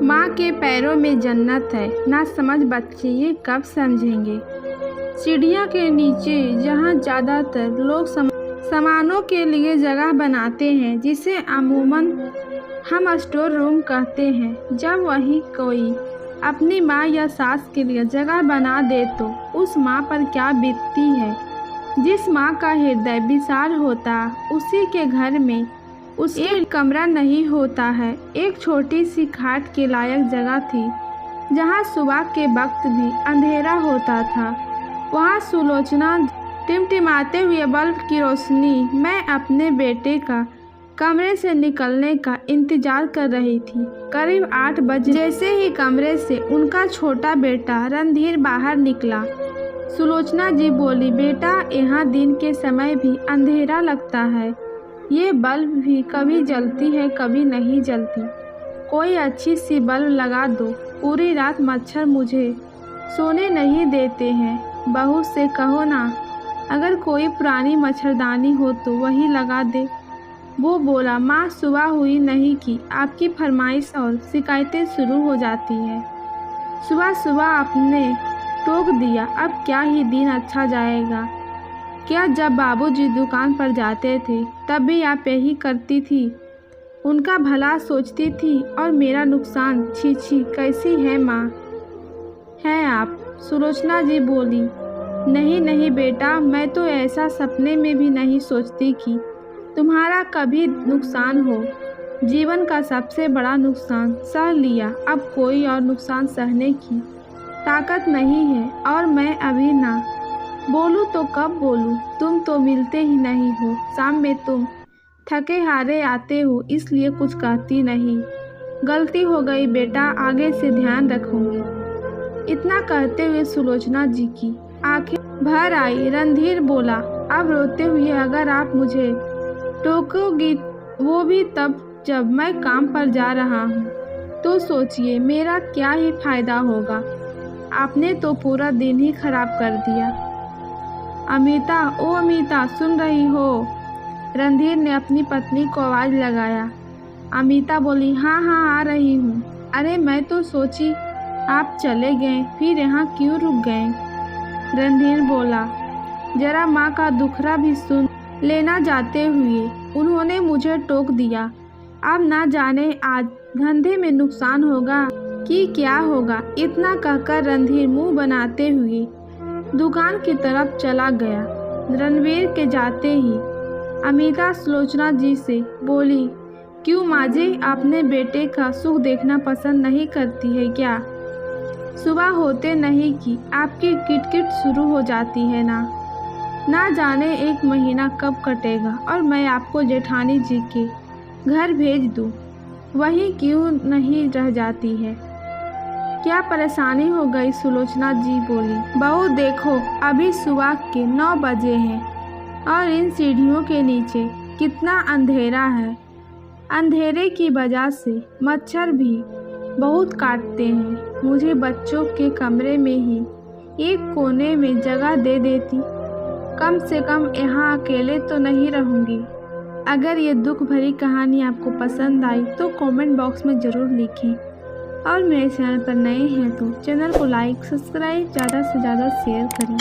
माँ के पैरों में जन्नत है, ना समझ बच्चे ये कब समझेंगे। सीढ़ियों के नीचे जहाँ ज़्यादातर लोग सामानों के लिए जगह बनाते हैं, जिसे अमूमन हम स्टोर रूम कहते हैं, जब वहीं कोई अपनी माँ या सास के लिए जगह बना दे तो उस माँ पर क्या बीतती है। जिस माँ का हृदय विशाल होता, उसी के घर में उसके एक कमरा नहीं होता है। एक छोटी सी खाट के लायक जगह थी, जहाँ सुबह के वक्त भी अंधेरा होता था। वहाँ सुलोचना टिमटिमाते हुए बल्ब की रोशनी में अपने बेटे का कमरे से निकलने का इंतजार कर रही थी। करीब 8 बजे जैसे ही कमरे से उनका छोटा बेटा रणधीर बाहर निकला, सुलोचना जी बोली, बेटा यहाँ दिन के समय भी अंधेरा लगता है। ये बल्ब भी कभी जलती है कभी नहीं जलती। कोई अच्छी सी बल्ब लगा दो, पूरी रात मच्छर मुझे सोने नहीं देते हैं। बहू से कहो ना, अगर कोई पुरानी मच्छरदानी हो तो वही लगा दे। वो बोला, माँ सुबह हुई नहीं कि आपकी फरमाइश और शिकायतें शुरू हो जाती हैं। सुबह सुबह आपने टोक दिया, अब क्या ही दिन अच्छा जाएगा। क्या जब बाबूजी दुकान पर जाते थे तब भी आप यही करती थी, उनका भला सोचती थी और मेरा नुकसान। छी छी, कैसी है माँ हैं आप। सुलोचना जी बोली, नहीं नहीं बेटा, मैं तो ऐसा सपने में भी नहीं सोचती कि तुम्हारा कभी नुकसान हो। जीवन का सबसे बड़ा नुकसान सह लिया, अब कोई और नुकसान सहने की ताकत नहीं है। और मैं अभी ना बोलूँ तो कब बोलूँ, तुम तो मिलते ही नहीं हो। शाम में तुम थके हारे आते हो, इसलिए कुछ कहती नहीं। गलती हो गई बेटा, आगे से ध्यान रखूंगी। इतना कहते हुए सुलोचना जी की आंखें भर आई। रणधीर बोला, अब रोते हुए, अगर आप मुझे टोकोगी वो भी तब जब मैं काम पर जा रहा हूँ, तो सोचिए मेरा क्या ही फायदा होगा। आपने तो पूरा दिन ही खराब कर दिया। अमिता, ओ अमिता, सुन रही हो। रणधीर ने अपनी पत्नी को आवाज़ लगाया। अमिता बोली, हाँ हाँ आ रही हूँ। अरे मैं तो सोची आप चले गए, फिर यहाँ क्यों रुक गए। रणधीर बोला, जरा माँ का दुखड़ा भी सुन लेना। जाते हुए उन्होंने मुझे टोक दिया। अब ना जाने आज धंधे में नुकसान होगा कि क्या होगा। इतना कहकर रणधीर मुंह बनाते हुए दुकान की तरफ चला गया। रणवीर के जाते ही अमिता सुलोचना जी से बोली, क्यों माँ जी, आपने बेटे का सुख देखना पसंद नहीं करती है क्या। सुबह होते नहीं कि आपकी किटकिट शुरू हो जाती है ना जाने 1 महीना कब कटेगा और मैं आपको जेठानी जी के घर भेज दूँ, वहीं क्यों नहीं रह जाती है। क्या परेशानी हो गई। सुलोचना जी बोली, बहू देखो, अभी सुबह के 9 बजे हैं और इन सीढ़ियों के नीचे कितना अंधेरा है। अंधेरे की वजह से मच्छर भी बहुत काटते हैं। मुझे बच्चों के कमरे में ही एक कोने में जगह दे देती, कम से कम यहाँ अकेले तो नहीं रहूँगी। अगर ये दुख भरी कहानी आपको पसंद आई तो कमेंट बॉक्स में ज़रूर लिखें, और मेरे चैनल पर नए हैं तो चैनल को लाइक सब्सक्राइब ज़्यादा से ज़्यादा शेयर करें।